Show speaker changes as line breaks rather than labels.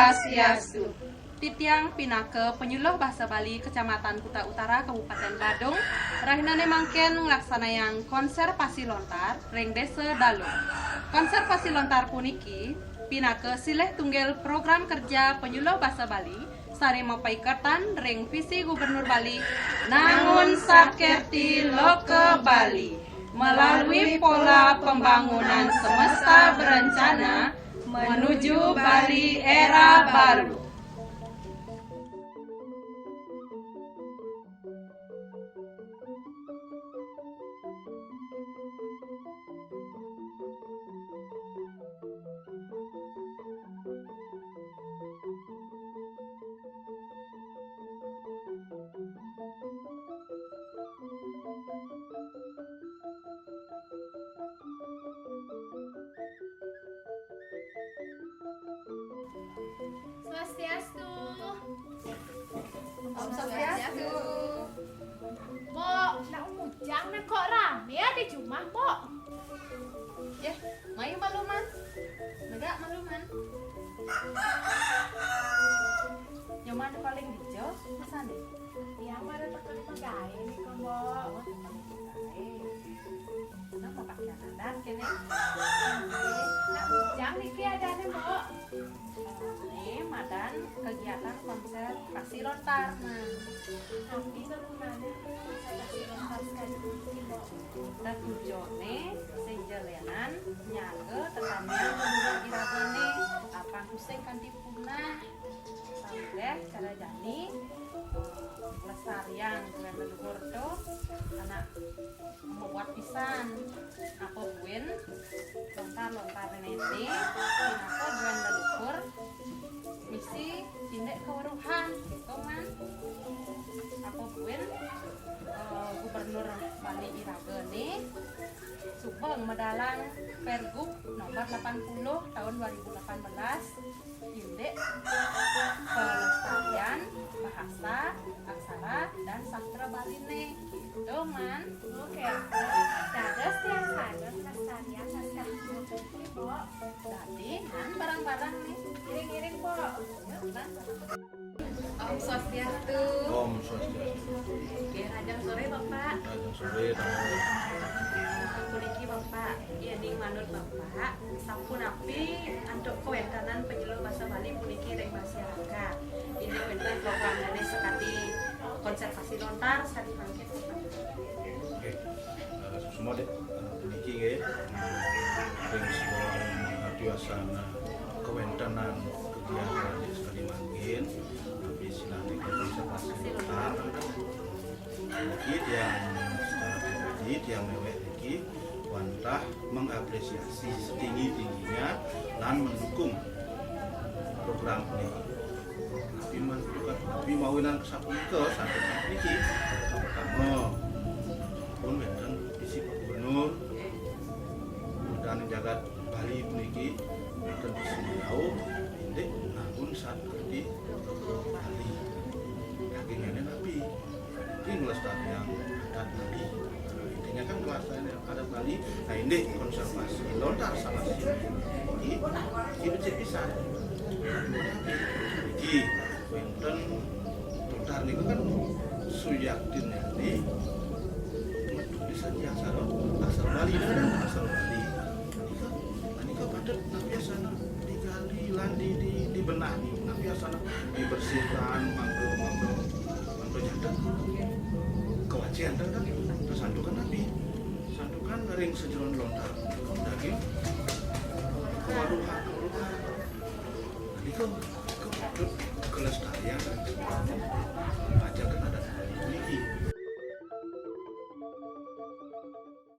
Swastiastu.
Titiang Pinake Penyuluh Bahasa Bali Kecamatan Kuta Utara Kabupaten Badung rahinane mangken nglaksanayan konservasi lontar ring desa Dalu. Konservasi lontar puniki Pinake silih tunggal program kerja Penyuluh Bahasa Bali sari mapaikatan ring visi Gubernur Bali Nangun Sakerti Loke Bali melalui pola pembangunan semesta berencana menuju Bali era baru.
Swastiastu.
Om Swastiastu.
Mbok, nak ujang nak kok rame ya di rumah, Mbok?
Ya, mayu maluman. Enggak maluman. Yang mana paling hijau? Masa deh?
Yang mana tekan pegawai nih, kok, Mbok?
Kenapa pakai adat kene?
Nak ujang nih ada nih, Mbok.
Ini madan kegiatan konservasi lontar.
Tapi sebenarnya konservasi lontar sekali, Mbok.
Dan tujuannya sejalanan nyaga tetangga menurut iragane apa kuseng kanti punah sampai cara jani lestarian keren leluhur tuh anak membuat pisan apa buin lontar nete kenapa buin leluhur misi tindak keweruhan gitu man apa buin Gubernur Bali Iragane Subeng Medalang Pergub nomor 80 tahun 2018 indek pelestarian bahasa, aksara, dan sastra Bali nih gitu man.
Oke. Dados yang sana pelestarian naskah ini, Mbok.
Jadi kan barang-barang nih
Iring-iring, Mbok.
Om Swastiastu.
Om Swastiastu.
Oke, rajang sore Bapak.
Rajang sore teman-teman.
Puniki Bapak, ini manut Bapak sampun api untuk kewentanan penyuluh bahasa Bali puniki dari masyarakat. Ini wentan program dari sekali konservasi lontar sekali bangkit.
Oke, semua deh. Puniki nggih. Ring sebuah diwasana kewentanan kegiatan di sekali mangkin. Tapi silahkan konservasi lontar. Mungkin yang secara pribadi yang mewek iki wantah mengapresiasi setinggi-tingginya dan mendukung program ini. Tapi mawinan kesapunika sampai saat ini pertama pun wonten visi Pak Gubernur dan jagat Bali puniki wonten visi Riau indik nangun saat kerdi Bali. Akhirnya nabi ini melestarikan adat Bali. Intinya kan melestarikan adat Bali. Nah ini konservasi lontar salah satu ini bisa iki wonten lontar niku kan Suyaktin ini tulisan yang asal Bali dan asal Bali. Ini padat biasanya digali lan dibenahi, biasanya dibersihkan mangga jantan kewajian dan sandukan nabi sandukan ring sejeron lontar daging kewaruhan ini kan kelestarian ajak